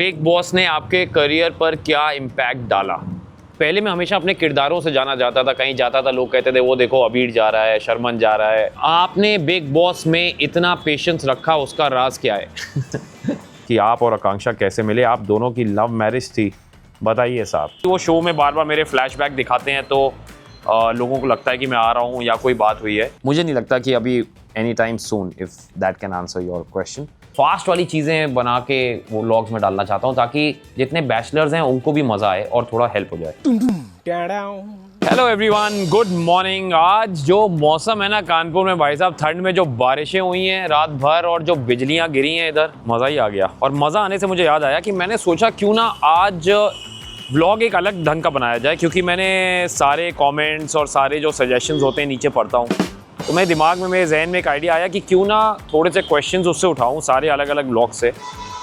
Big boss ने आपके career पर क्या इम्पैक्ट डाला? पहले मैं हमेशा अपने किरदारों से जाना जाता था, कहीं जाता था लोग कहते थे वो देखो अबीर जा रहा है, शर्मन जा रहा है। आपने बिग बॉस में इतना पेशेंस रखा, उसका राज क्या है? कि आप और आकांक्षा कैसे मिले? आप दोनों की लव मैरिज थी, बताइए साहब। वो शो में बार बार मेरे फ्लैशबैक दिखाते हैं तो लोगों को लगता है कि मैं आ रहा हूँ या कोई बात हुई है। मुझे नहीं लगता कि अभी any time soon, if that can answer your question. Fast वाली चीज़ें बना के वो व्लॉग्स में डालना चाहता हूँ ताकि जितने बैचलर्स हैं उनको भी मज़ा आए और थोड़ा हेल्प हो जाए। Hello everyone, good morning. आज जो मौसम है ना कानपुर में भाई साहब, ठंड में जो बारिशें हुई हैं रात भर और जो बिजलियां गिरी हैं इधर, मज़ा ही आ गया। और मज़ा आने से मुझे याद आया कि मैंने सोचा क्यों ना आज व्लॉग एक अलग ढंग का बनाया जाए, क्योंकि मैंने सारे कमेंट्स और सारे जो सजेशंस होते हैं नीचे पढ़ता हूँ, तो मेरे दिमाग में, मेरे जहन में एक आइडिया आया कि क्यों ना थोड़े से क्वेश्चंस उससे उठाऊँ सारे अलग अलग व्लॉग से,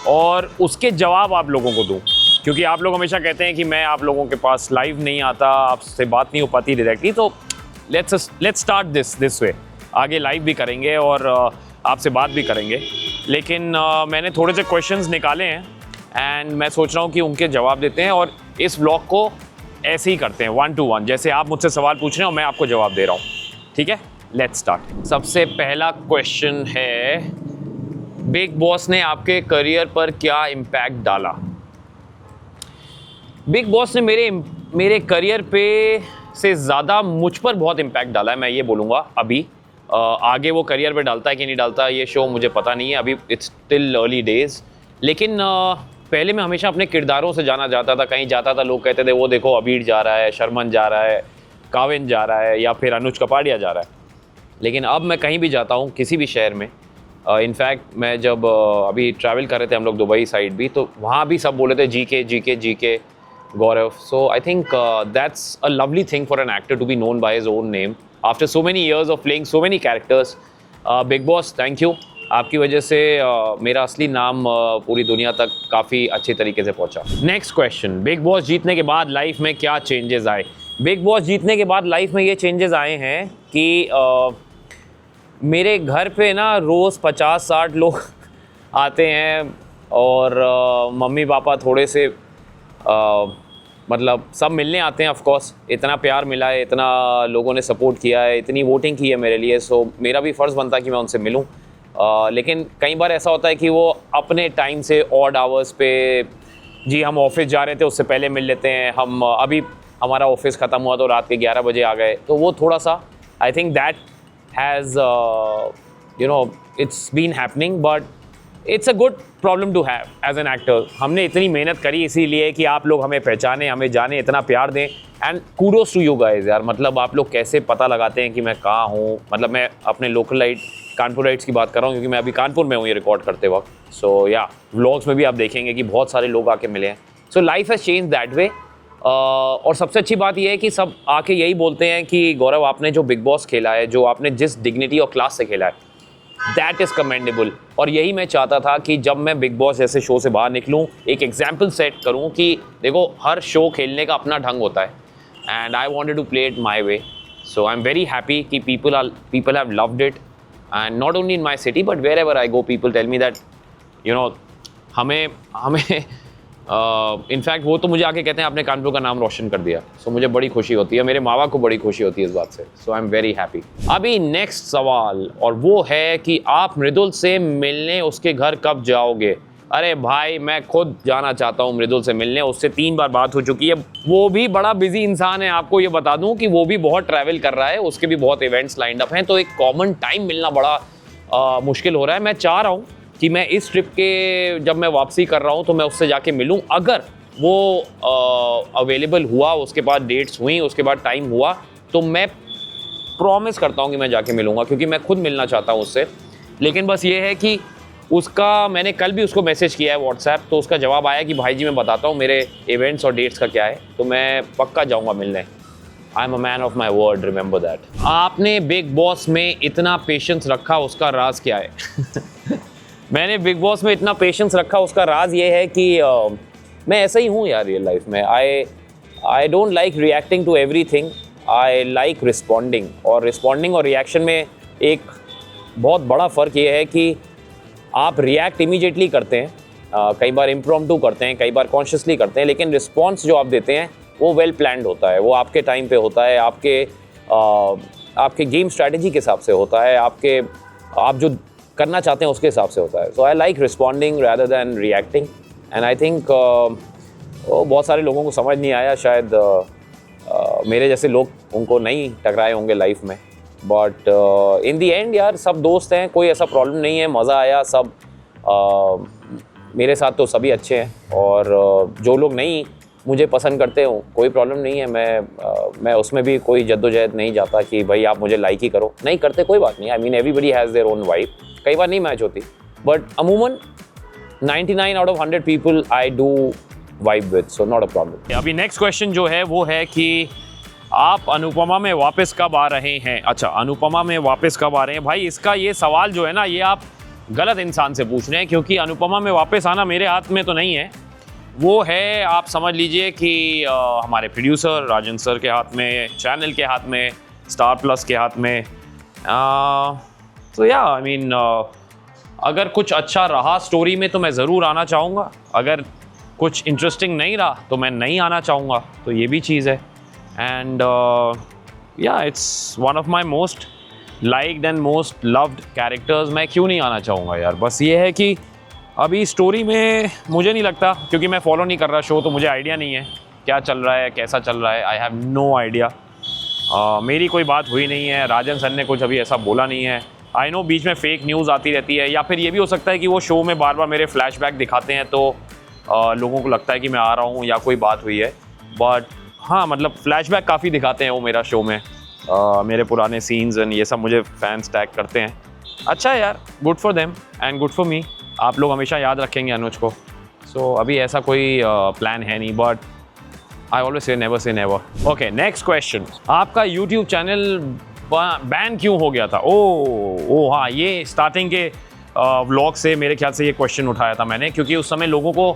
और उसके जवाब आप लोगों को दूँ। क्योंकि आप लोग हमेशा कहते हैं कि मैं आप लोगों के पास लाइव नहीं आता, आपसे बात नहीं हो पाती डायरेक्टली, तो लेट्स स्टार्ट दिस वे। आगे लाइव भी करेंगे और आपसे बात भी करेंगे, लेकिन मैंने थोड़े से क्वेश्चंस निकाले हैं एंड मैं सोच रहा हूँ कि उनके जवाब देते हैं और इस व्लॉग को ऐसे ही करते हैं 1 to 1, जैसे आप मुझसे सवाल पूछ रहे हो मैं आपको जवाब दे रहा हूँ, ठीक है? Let's start. सबसे पहला क्वेश्चन है, बिग बॉस ने आपके करियर पर क्या इम्पैक्ट डाला? बिग बॉस ने मेरे करियर पे से ज़्यादा मुझ पर बहुत इम्पैक्ट डाला है, मैं ये बोलूँगा। अभी आगे वो करियर पे डालता है कि नहीं डालता ये शो मुझे पता नहीं है, अभी इट्स स्टिल अर्ली डेज़। लेकिन पहले मैं हमेशा अपने किरदारों से जाना जाता था, कहीं जाता था लोग कहते थे वो देखो अबीर जा रहा है, शर्मन जा रहा है, काविन जा रहा है या फिर अनुज कपाड़िया जा रहा है। लेकिन अब मैं कहीं भी जाता हूँ किसी भी शहर में, इनफैक्ट मैं जब अभी ट्रैवल कर रहे थे हम लोग दुबई साइड भी, तो वहाँ भी सब बोले थे जी के Gaurav. So I think that's a lovely thing for an actor to be known by his own name after so many years of playing so many characters. Bigg Boss, thank you, आपकी वजह से मेरा असली नाम पूरी दुनिया तक काफ़ी अच्छे तरीके से पहुंचा। नेक्स्ट क्वेश्चन, बिग बॉस जीतने के बाद लाइफ में क्या चेंजेस आए? बिग बॉस जीतने के बाद लाइफ में ये चेंजेस आए हैं कि मेरे घर पे ना रोज़ 50-60 लोग आते हैं और मम्मी पापा थोड़े से मतलब सब मिलने आते हैं। ऑफ कोर्स इतना प्यार मिला है, इतना लोगों ने सपोर्ट किया है, इतनी वोटिंग की है मेरे लिए, सो मेरा भी फ़र्ज़ बनता है कि मैं उनसे मिलूं। लेकिन कई बार ऐसा होता है कि वो अपने टाइम से ऑड आवर्स पे, जी हम ऑफिस जा रहे थे उससे पहले मिल लेते हैं, हम अभी हमारा ऑफिस ख़त्म हुआ तो रात के 11 बजे आ गए, तो वो थोड़ा सा I think that has it's been happening, but it's a good problem to have as an actor. हमने इतनी मेहनत करी इसीलिए कि आप लोग हमें पहचाने, हमें जाने, इतना प्यार दें, and kudos to you guys यार। मतलब आप लोग कैसे पता लगाते हैं कि मैं कहाँ हूँ, मतलब मैं अपने लोकलाइट कानपुराइट्स की बात कर रहा हूँ क्योंकि मैं अभी कानपुर में हूँ ये रिकॉर्ड करते वक्त। सो या व्लॉग्स में भी आप देखेंगे कि बहुत सारे लोग आके मिले हैं। So life has change that way. और सबसे अच्छी बात यह है कि सब आके यही बोलते हैं कि गौरव आपने जो बिग बॉस खेला है, जो आपने जिस डिग्निटी और क्लास से खेला है, दैट इज़ कमेंडेबल। और यही मैं चाहता था कि जब मैं बिग बॉस जैसे शो से बाहर निकलूं, एक एग्जाम्पल सेट करूं कि देखो हर शो खेलने का अपना ढंग होता है, and I wanted to play it my way. So I am very happy कि people have loved it, and not only in my city but wherever I go people tell me that हमें in fact वो तो मुझे आके कहते हैं आपने कानपुर का नाम रोशन कर दिया। सो मुझे बड़ी खुशी होती है, मेरे माँ बाप को बड़ी खुशी होती है इस बात से। सो आई एम वेरी हैप्पी। अभी नेक्स्ट सवाल, और वो है कि आप मृदुल से मिलने उसके घर कब जाओगे? अरे भाई मैं खुद जाना चाहता हूँ मृदुल से मिलने, उससे 3 बार बात हो चुकी है। वो भी बड़ा बिजी इंसान है, आपको ये बता दूँ कि वो भी बहुत ट्रैवल कर रहा है, उसके भी बहुत इवेंट्स लाइंड अप हैं, तो एक कॉमन टाइम मिलना बड़ा मुश्किल हो रहा है। मैं चाह रहा हूँ कि मैं इस ट्रिप के जब मैं वापसी कर रहा हूँ तो मैं उससे जाके मिलूँ। अगर वो अवेलेबल हुआ, उसके बाद डेट्स हुई, उसके बाद टाइम हुआ, तो मैं प्रॉमिस करता हूँ कि मैं जाके मिलूँगा, क्योंकि मैं खुद मिलना चाहता हूँ उससे। लेकिन बस ये है कि उसका, मैंने कल भी उसको मैसेज किया है व्हाट्सएप, तो उसका जवाब आया कि भाई जी मैं बताता हूँ मेरे इवेंट्स और डेट्स का क्या है, तो मैं पक्का जाऊँगा मिलने। I am a man of my word, remember that. आपने बिग बॉस में इतना पेशेंस रखा, उसका राज क्या है? मैंने बिग बॉस में इतना पेशेंस रखा, उसका राज ये है कि मैं ऐसा ही हूँ यार रियल लाइफ में। I don't like reacting to everything, I like responding. और रिस्पॉन्डिंग और रिएक्शन में एक बहुत बड़ा फ़र्क ये है कि आप रिएक्ट इमीडिएटली करते हैं कई बार इम्प्रॉम्प्टू करते हैं, कई बार कॉन्शियसली करते हैं, लेकिन रिस्पॉन्स जो आप देते हैं वो वेल प्लान्ड होता है, वो आपके टाइम पे होता है, आपके गेम स्ट्रैटेजी के हिसाब से होता है, आप जो करना चाहते हैं उसके हिसाब से होता है. So I like responding rather than reacting. And I think बहुत सारे लोगों को समझ नहीं आया शायद, मेरे जैसे लोग उनको नहीं टकराए होंगे लाइफ में. बट इन दी एंड यार सब दोस्त हैं, कोई ऐसा प्रॉब्लम नहीं है, मज़ा आया सब. मेरे साथ तो सभी अच्छे हैं, और जो लोग नहीं मुझे पसंद करते हो कोई प्रॉब्लम नहीं है. मैं उसमें भी कोई जद्दोजहद नहीं जाता कि भाई आप मुझे लाइक ही करो, नहीं करते कोई बात नहीं. I mean everybody has their own vibe. कई बार नहीं मैच होती, बट अमूमन 99 out of 100 people I do vibe with, so not a problem. अभी नेक्स्ट क्वेश्चन जो है वो है कि आप अनुपमा में वापस कब आ रहे हैं. अच्छा, अनुपमा में वापस कब आ रहे हैं. भाई इसका ये सवाल जो है ना, ये आप गलत इंसान से पूछ रहे हैं, क्योंकि अनुपमा में वापस आना मेरे हाथ में तो नहीं है. वो है, आप समझ लीजिए कि हमारे प्रोड्यूसर राजन सर के हाथ में, चैनल के हाथ में, स्टार प्लस के हाथ में. तो या आई मीन अगर कुछ अच्छा रहा स्टोरी में तो मैं ज़रूर आना चाहूँगा, अगर कुछ इंटरेस्टिंग नहीं रहा तो मैं नहीं आना चाहूँगा. तो ये भी चीज़ है. एंड या it's one of my most liked and most loved characters. मैं क्यों नहीं आना चाहूँगा यार. बस ये है कि अभी स्टोरी में मुझे नहीं लगता, क्योंकि मैं फॉलो नहीं कर रहा शो, तो मुझे आइडिया नहीं है क्या चल रहा है, कैसा चल रहा है. I have no idea. मेरी कोई बात हुई नहीं है, राजन सर ने कुछ अभी ऐसा बोला नहीं है. आई नो बीच में फेक न्यूज़ आती रहती है, या फिर ये भी हो सकता है कि वो शो में बार बार मेरे फ्लैशबैक दिखाते हैं, तो लोगों को लगता है कि मैं आ रहा हूँ या कोई बात हुई है. बट हाँ, मतलब फ्लैशबैक काफ़ी दिखाते हैं वो मेरा शो में, मेरे पुराने सीन्स एंड ये सब मुझे फैंस टैग करते हैं. अच्छा है यार, good for them and good for me. आप लोग हमेशा याद रखेंगे अनुज को. सो अभी ऐसा कोई प्लान है नहीं, but I always say never. Okay, next question. आपका यूट्यूब चैनल बैन क्यों हो गया था. ओ हाँ, ये स्टार्टिंग के व्लॉग से मेरे ख्याल से ये क्वेश्चन उठाया था मैंने, क्योंकि उस समय लोगों को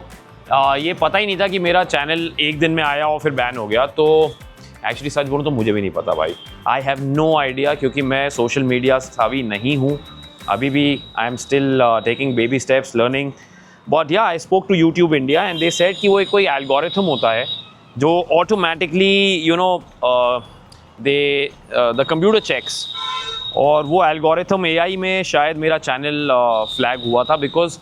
ये पता ही नहीं था कि मेरा चैनल एक दिन में आया और फिर बैन हो गया. तो एक्चुअली सच बोलूँ तो मुझे भी नहीं पता भाई. आई हैव नो आइडिया, क्योंकि मैं सोशल मीडिया सावी नहीं हूँ अभी भी. I am still taking baby steps, learning. But yeah I spoke to YouTube India and they said कि वो एक कोई एल्गोरिथम होता है जो automatically you know the computer checks, और वो एल्गोरिथम एआई में शायद मेरा चैनल फ्लैग हुआ था, बिकॉज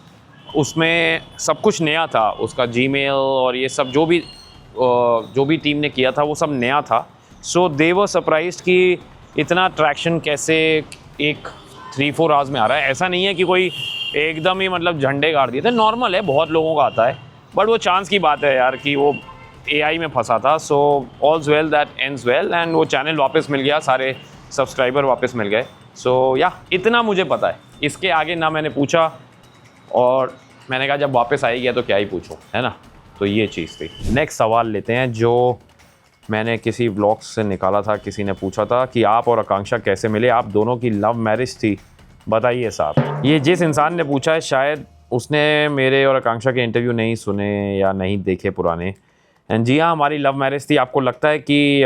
उसमें सब कुछ नया था. उसका जीमेल और ये सब जो भी टीम ने किया था वो सब नया था. सो दे वर सरप्राइज्ड कि इतना ट्रैक्शन कैसे एक 3-4 आवर्स में आ रहा है. ऐसा नहीं है कि कोई एकदम ही मतलब झंडे गाड़ दिए थे, नॉर्मल है, बहुत लोगों का आता है. बट वो चांस की बात है यार कि वो एआई में फंसा था. So all's well that ends well, and वो चैनल वापस मिल गया, सारे सब्सक्राइबर वापस मिल गए. सो या इतना मुझे पता है, इसके आगे ना मैंने पूछा, और मैंने कहा जब वापस आई गया तो क्या ही पूछूं, है ना. तो ये चीज़ थी. नेक्स्ट सवाल लेते हैं जो मैंने किसी व्लॉग से निकाला था. किसी ने पूछा था कि आप और आकांक्षा कैसे मिले, आप दोनों की लव मैरिज थी, बताइए साहब. ये जिस इंसान ने पूछा है शायद उसने मेरे और आकांक्षा के इंटरव्यू नहीं सुने या नहीं देखे पुराने. एंड जी हाँ, हमारी लव मैरिज थी. आपको लगता है कि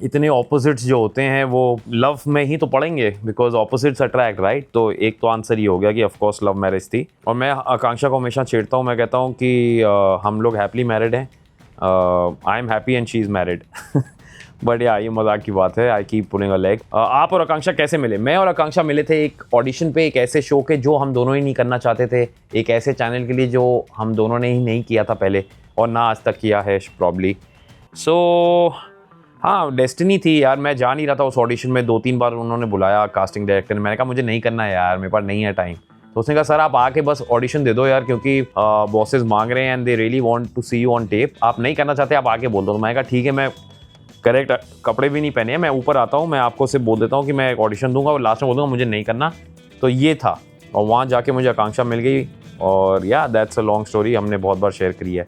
इतने ऑपोजिट्स जो होते हैं वो लव में ही तो पड़ेंगे, बिकॉज ऑपोजिट्स अट्रैक्ट, राइट. तो एक तो आंसर ये हो गया कि ऑफ कोर्स लव मैरिज थी. और मैं आकांक्षा को हमेशा छेड़ता हूँ, मैं कहता हूँ कि हम लोग हैप्पीली मैरिड हैं. I am happy and she is married. But या ये मजाक की बात है. I keep pulling a leg. आप और आकांक्षा कैसे मिले. मैं और आकांक्षा मिले थे एक ऑडिशन पे, एक ऐसे शो के जो हम दोनों ही नहीं करना चाहते थे, एक ऐसे चैनल के लिए जो हम दोनों ने ही नहीं किया था पहले, और ना आज तक किया है प्रॉब्ली. सो हाँ, डेस्टिनी थी यार. मैं जा नहीं रहा था उस ऑडिशन में. 2-3 बार उन्होंने बुलाया कास्टिंग डायरेक्टर ने. मैंने कहा मुझे नहीं करना है यार, मेरे पास नहीं है टाइम. तो उसने कहा सर आप आके बस ऑडिशन दे दो यार, क्योंकि बॉसेस मांग रहे हैं and they really want to see you on tape. आप नहीं करना चाहते, आप आके बोल दो. तो मैंने कहा ठीक है, मैं करेक्ट कपड़े भी नहीं पहने हैं, मैं ऊपर आता हूँ, मैं आपको सिर्फ बोल देता हूँ कि मैं एक ऑडिशन दूंगा और लास्ट में बोल दूँगा मुझे नहीं करना. तो ये था, और वहाँ जाके मुझे आकांक्षा मिल गई. और या दैट्स अ लॉन्ग स्टोरी, हमने बहुत बार शेयर करी है.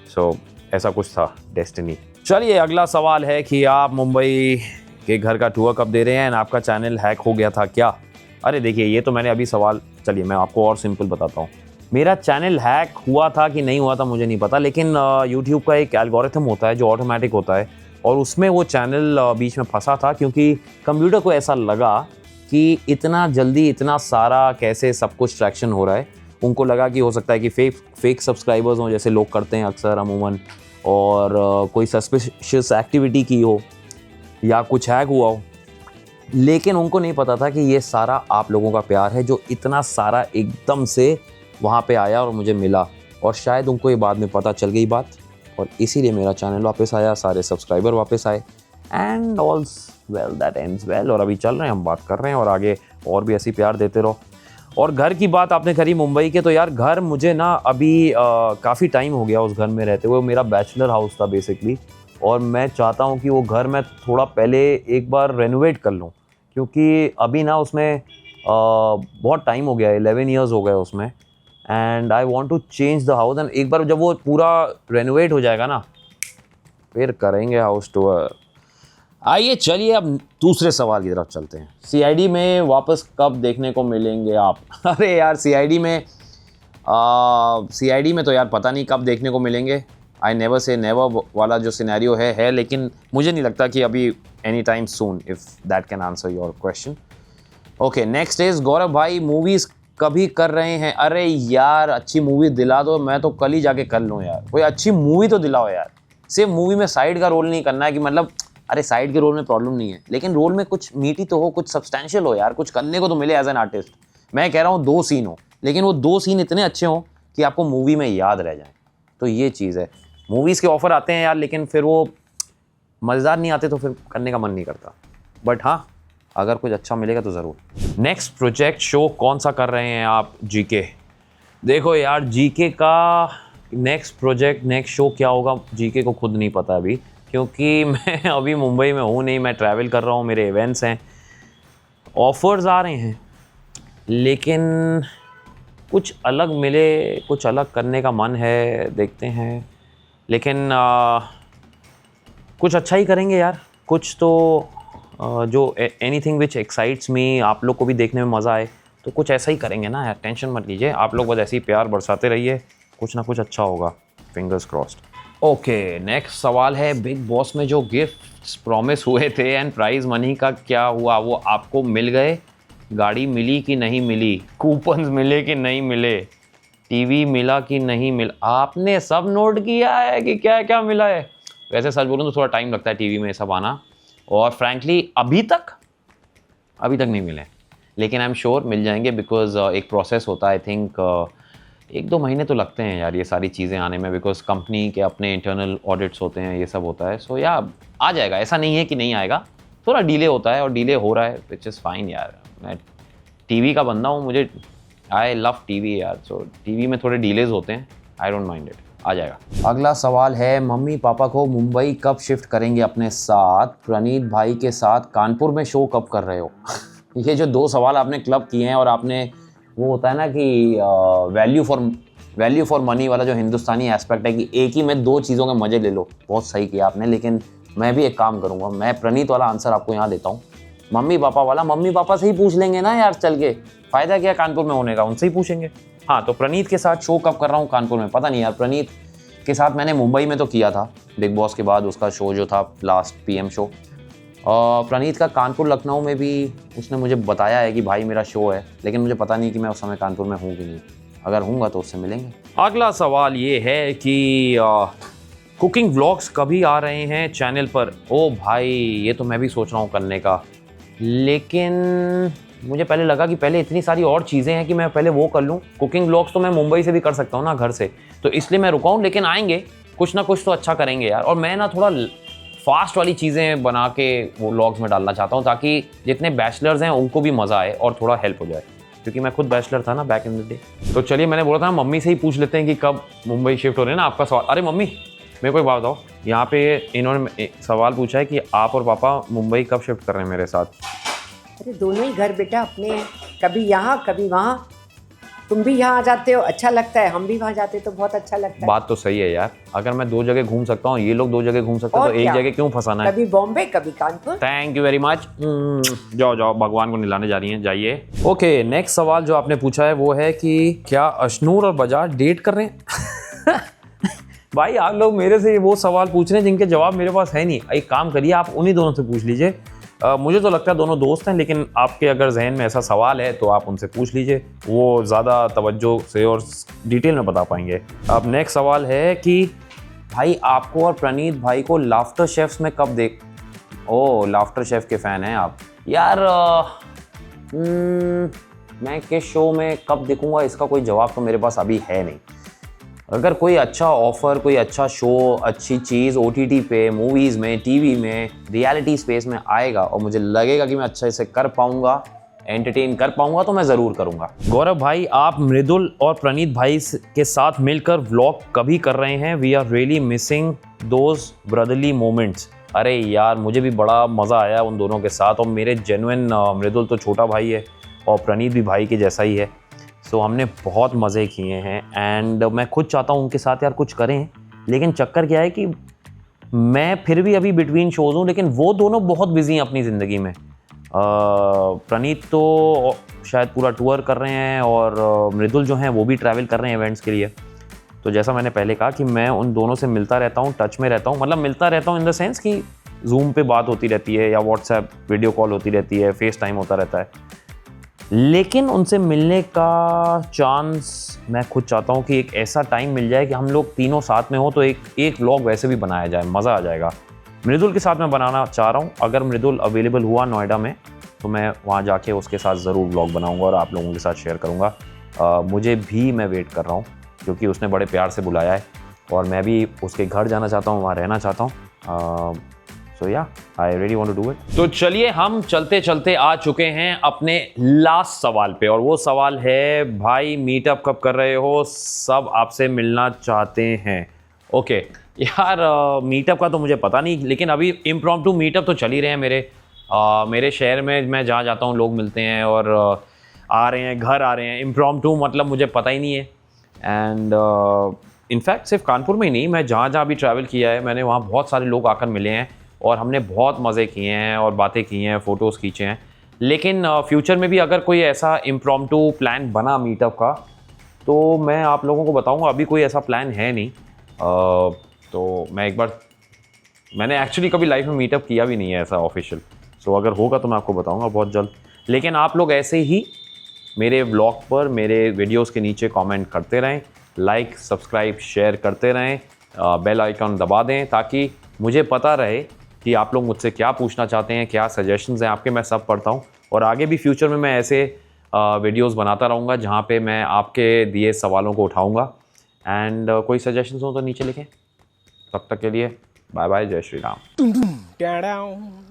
सो ऐसा कुछ था, डेस्टिनी. चलिए अगला सवाल है कि आप मुंबई के घर का टूर कब दे रहे हैं, आपका चैनल हैक हो गया था क्या. अरे देखिए, ये तो मैंने अभी सवाल, चलिए मैं आपको और सिंपल बताता हूँ. मेरा चैनल हैक हुआ था कि नहीं हुआ था मुझे नहीं पता, लेकिन यूट्यूब का एक एल्गोरिथम होता है जो ऑटोमेटिक होता है, और उसमें वो चैनल बीच में फंसा था, क्योंकि कंप्यूटर को ऐसा लगा कि इतना जल्दी इतना सारा कैसे सब कुछ ट्रैक्शन हो रहा है. उनको लगा कि हो सकता है कि फेक सब्सक्राइबर्स हों, जैसे लोग करते हैं अक्सर अमूमन, और कोई सस्पिशियस एक्टिविटी की हो या कुछ हैक हुआ हो। लेकिन उनको नहीं पता था कि ये सारा आप लोगों का प्यार है जो इतना सारा एकदम से वहाँ पे आया और मुझे मिला, और शायद उनको ये बाद में पता चल गई बात, और इसीलिए मेरा चैनल वापस आया, सारे सब्सक्राइबर वापस आए, and all's well that ends well. और अभी चल रहे हैं, हम बात कर रहे हैं, और आगे और भी ऐसी प्यार देते रहो। और घर की बात आपने करी मुंबई के, तो यार घर मुझे ना अभी काफ़ी टाइम हो गया उस घर में रहते हुए। मेरा बैचलर हाउस था बेसिकली, और मैं चाहता हूँ कि वो घर मैं थोड़ा पहले एक बार रेनोवेट कर लूँ, क्योंकि अभी ना उसमें बहुत टाइम हो गया है, 11 ईयर्स हो गए उसमें, and I want to change the house. And एक बार जब वो पूरा रेनोवेट हो जाएगा ना, फिर करेंगे हाउस टूर। आइए चलिए अब दूसरे सवाल की तरफ चलते हैं। सीआईडी में वापस कब देखने को मिलेंगे आप? अरे यार सीआईडी में तो यार पता नहीं कब देखने को मिलेंगे। आई नेवर से नेवर वाला जो सिनेरियो है, लेकिन मुझे नहीं लगता कि अभी any time soon, if that can answer your question. Okay, next is Gaurav भाई, मूवीज़ कभी कर रहे हैं? अरे यार अच्छी मूवी दिला दो, मैं तो कल ही जाके कर लूँ यार। कोई अच्छी मूवी तो दिलाओ यार। सिर्फ मूवी में साइड का रोल नहीं करना है कि मतलब, अरे साइड के रोल में प्रॉब्लम नहीं है, लेकिन रोल में कुछ मीठी तो हो, कुछ सब्सटेंशियल हो यार, कुछ करने को तो मिले एज एन आर्टिस्ट। मैं कह रहा हूँ 2 सीन हो, लेकिन वो 2 सीन इतने अच्छे हों कि आपको मूवी में याद रह जाए। तो ये चीज़ है। मूवीज़ के ऑफ़र आते हैं यार, लेकिन फिर वो मज़ेदार नहीं आते, तो फिर करने का मन नहीं करता। बट हाँ, अगर कुछ अच्छा मिलेगा तो ज़रूर। नेक्स्ट प्रोजेक्ट शो कौन सा कर रहे हैं आप? जीके। देखो यार, जीके का नेक्स्ट प्रोजेक्ट, नेक्स्ट शो क्या होगा, जीके को खुद नहीं पता अभी, क्योंकि मैं अभी मुंबई में हूँ नहीं, मैं ट्रैवल कर रहा हूँ, मेरे इवेंट्स हैं, ऑफ़र्स आ रहे हैं, लेकिन कुछ अलग मिले, कुछ अलग करने का मन है, देखते हैं। लेकिन कुछ अच्छा ही करेंगे यार, कुछ तो जो एनीथिंग विच एक्साइट्स मी, आप लोग को भी देखने में मज़ा आए, तो कुछ ऐसा ही करेंगे ना यार। टेंशन मत लीजिए, आप लोग बस ऐसे ही प्यार बरसाते रहिए, कुछ ना कुछ अच्छा होगा, फिंगर्स क्रॉस्ड। ओके, नेक्स्ट सवाल है, बिग बॉस में जो गिफ्ट्स प्रॉमिस हुए थे एंड प्राइज मनी का क्या हुआ? वो आपको मिल गए? गाड़ी मिली कि नहीं मिली? कूपन्स मिले कि नहीं मिले? टीवी मिला कि नहीं मिला? आपने सब नोट किया है कि क्या क्या मिला है? वैसे सच बोलूं तो थोड़ा टाइम लगता है टीवी में सब आना, और फ्रैंकली अभी तक नहीं मिले, लेकिन आई एम श्योर मिल जाएंगे, बिकॉज एक प्रोसेस होता है। आई थिंक 1-2 महीने तो लगते हैं यार ये सारी चीज़ें आने में, बिकॉज कंपनी के अपने इंटरनल ऑडिट्स होते हैं, ये सब होता है। सो या आ जाएगा, ऐसा नहीं है कि नहीं आएगा, थोड़ा डिले होता है, और डिले हो रहा है, विच इज़ फाइन यार। मैं टीवी का बंदा हूँ, मुझे आई लव टीवी यार, सो टीवी में थोड़े डिलेज होते हैं, आई डोंट माइंड इट, आ जाएगा। अगला सवाल है, मम्मी पापा को मुंबई कब शिफ्ट करेंगे अपने साथ? प्रणीत भाई के साथ कानपुर में शो कब कर रहे हो? ये जो 2 सवाल आपने क्लब किए हैं, और आपने वो होता है ना कि वैल्यू फॉर मनी वाला जो हिंदुस्तानी एस्पेक्ट है कि एक ही में 2 चीज़ों के मज़े ले लो, बहुत सही किया आपने। लेकिन मैं भी एक काम करूँगा, मैं प्रणीत वाला आंसर आपको यहाँ देता हूँ। मम्मी पापा वाला मम्मी पापा से ही पूछ लेंगे ना यार, चल के फ़ायदा क्या कानपुर में होने का, उनसे ही पूछेंगे। हाँ, तो प्रणीत के साथ शो कब कर रहा हूँ कानपुर में, पता नहीं यार। प्रणीत के साथ मैंने मुंबई में तो किया था, बिग बॉस के बाद उसका शो जो था लास्ट PM शो। प्रणीत का कानपुर लखनऊ में भी उसने मुझे बताया है कि भाई मेरा शो है, लेकिन मुझे पता नहीं कि मैं उस समय कानपुर में हूँ कि नहीं। अगर हूँगा तो उससे मिलेंगे। अगला सवाल ये है कि कुकिंग व्लॉग्स कभी आ रहे हैं चैनल पर? ओ भाई, ये तो मैं भी सोच रहा हूँ करने का, लेकिन मुझे पहले लगा कि पहले इतनी सारी और चीज़ें हैं कि मैं पहले वो कर लूँ। कुकिंग व्लॉग्स तो मैं मुंबई से भी कर सकता हूँ ना, घर से, तो इसलिए मैं रुका हूँ। लेकिन आएंगे, कुछ ना कुछ तो अच्छा करेंगे यार। और मैं ना थोड़ा फास्ट वाली चीज़ें बना के वो व्लॉग्स में डालना चाहता हूँ, ताकि जितने बैचलर्स हैं उनको भी मज़ा आए और थोड़ा हेल्प हो जाए, क्योंकि मैं खुद बैचलर था ना बैक इन द डे। तो चलिए, मैंने बोला था मम्मी से ही पूछ लेते हैं कि कब मुंबई शिफ्ट हो रहे हैं ना। आपका सवाल, अरे मम्मी मेरे को एक बात बताओ, यहाँ पे इन्होंने सवाल पूछा है कि आप और पापा मुंबई कब शिफ्ट कर रहे हैं मेरे साथ? अरे दोनों ही घर बेटा अपने हैं, कभी यहाँ कभी वहाँ। तुम भी यहाँ आ जाते हो, अच्छा लगता है, हम भी वहाँ जाते तो बहुत अच्छा लगता है। बात तो सही है यार, अगर मैं 2 जगह घूम सकता हूँ, ये लोग 2 जगह घूम सकते हैं, तो एक जगह क्यों फंसाना है? कभी बॉम्बे कभी Kanpur. Thank you very much. जाओ जाओ, भगवान को निलाने जा रही हैं, जाइए। ओके, नेक्स्ट सवाल जो आपने पूछा है वो है कि क्या अशनूर और बजाज डेट कर रहे हैं? भाई आप लोग मेरे से वो सवाल पूछ रहे हैं जिनके जवाब मेरे पास है नहीं। एक काम करिए, आप उन्हीं दोनों से पूछ लीजिए, मुझे तो लगता है दोनों दोस्त हैं, लेकिन आपके अगर जहन में ऐसा सवाल है तो आप उनसे पूछ लीजिए, वो ज़्यादा तवज्जो से और डिटेल में बता पाएंगे। अब नेक्स्ट सवाल है कि भाई आपको और प्रणीत भाई को लाफ्टर शेफ्स में कब देख। ओ, लाफ्टर शेफ के फ़ैन हैं आप यार। मैं किस शो में कब देखूंगा इसका कोई जवाब तो मेरे पास अभी है नहीं। अगर कोई अच्छा ऑफ़र, कोई अच्छा शो, अच्छी चीज़ OTT पे, मूवीज़ में, टीवी में, रियलिटी स्पेस में आएगा और मुझे लगेगा कि मैं अच्छे से कर पाऊंगा, एंटरटेन कर पाऊंगा, तो मैं ज़रूर करूंगा। गौरव भाई, आप मृदुल और प्रणीत भाई के साथ मिलकर व्लॉग कभी कर रहे हैं? We are really missing those brotherly moments. अरे यार, मुझे भी बड़ा मज़ा आया उन दोनों के साथ। और मेरे जेन्युइन मृदुल तो छोटा भाई है और प्रणीत भी भाई के जैसा ही है। सो हमने बहुत मज़े किए हैं एंड मैं खुद चाहता हूँ उनके साथ यार कुछ करें, लेकिन चक्कर क्या है कि मैं फिर भी अभी बिटवीन शोज़ हूँ, लेकिन वो दोनों बहुत बिजी हैं अपनी ज़िंदगी में। प्रणीत तो शायद पूरा टूर कर रहे हैं और मृदुल जो हैं वो भी ट्रैवल कर रहे हैं इवेंट्स के लिए। तो जैसा मैंने पहले कहा कि मैं उन दोनों से मिलता रहता हूँ, टच में रहता हूँ, मतलब मिलता रहता हूँ इन द सेंस कि जूम पे बात होती रहती है या व्हाट्सएप वीडियो कॉल होती रहती है, फेस टाइम होता रहता है, लेकिन उनसे मिलने का चांस मैं खुद चाहता हूँ कि एक ऐसा टाइम मिल जाए कि हम लोग तीनों साथ में हो तो एक व्लॉग वैसे भी बनाया जाए, मज़ा आ जाएगा। मृदुल के साथ मैं बनाना चाह रहा हूँ। अगर मृदुल अवेलेबल हुआ नोएडा में तो मैं वहाँ जाके उसके साथ ज़रूर व्लॉग बनाऊँगा और आप लोगों के साथ शेयर करूँगा। मुझे भी, मैं वेट कर रहा हूँ क्योंकि उसने बड़े प्यार से बुलाया है और मैं भी उसके घर जाना चाहता हूँ, वहाँ रहना चाहता हूँ। So yeah, I really want to do it. तो चलिए हम चलते चलते आ चुके हैं अपने लास्ट सवाल पे, और वो सवाल है भाई मीटअप कब कर रहे हो, सब आपसे मिलना चाहते हैं। ओके यार, मीटअप का तो मुझे पता नहीं, लेकिन अभी इम्प्रॉम्प्टू मीटअप तो चल ही रहे हैं मेरे शहर में। मैं जहाँ जाता हूँ लोग मिलते हैं और आ रहे हैं, घर आ रहे हैं। इम्प्रॉम्प्टू मतलब मुझे पता ही नहीं है। एंड इनफैक्ट सिर्फ कानपुर में ही नहीं, मैं जहाँ जहाँ भी ट्रैवल किया है मैंने वहाँ बहुत सारे लोग आकर मिले हैं और हमने बहुत मज़े किए हैं और बातें की हैं, फ़ोटोज़ खींचे हैं। लेकिन फ्यूचर में भी अगर कोई ऐसा इम्प्रॉम्प्टू प्लान बना मीटअप का तो मैं आप लोगों को बताऊंगा। अभी कोई ऐसा प्लान है नहीं। तो मैंने एक्चुअली कभी लाइफ में मीटअप किया भी नहीं है ऐसा ऑफिशियल। सो अगर होगा तो मैं आपको बताऊंगा बहुत जल्द। लेकिन आप लोग ऐसे ही मेरे व्लॉग पर, मेरे वीडियोस के नीचे कमेंट करते रहें, लाइक सब्सक्राइब शेयर करते रहें, बेल आइकन दबा दें ताकि मुझे पता रहे कि आप लोग मुझसे क्या पूछना चाहते हैं, क्या सजेशंस हैं आपके। मैं सब पढ़ता हूँ और आगे भी फ्यूचर में मैं ऐसे वीडियोस बनाता रहूँगा जहाँ पे मैं आपके दिए सवालों को उठाऊँगा। एंड कोई सजेशंस हो तो नीचे लिखें। तब तक के लिए बाय बाय, जय श्री राम।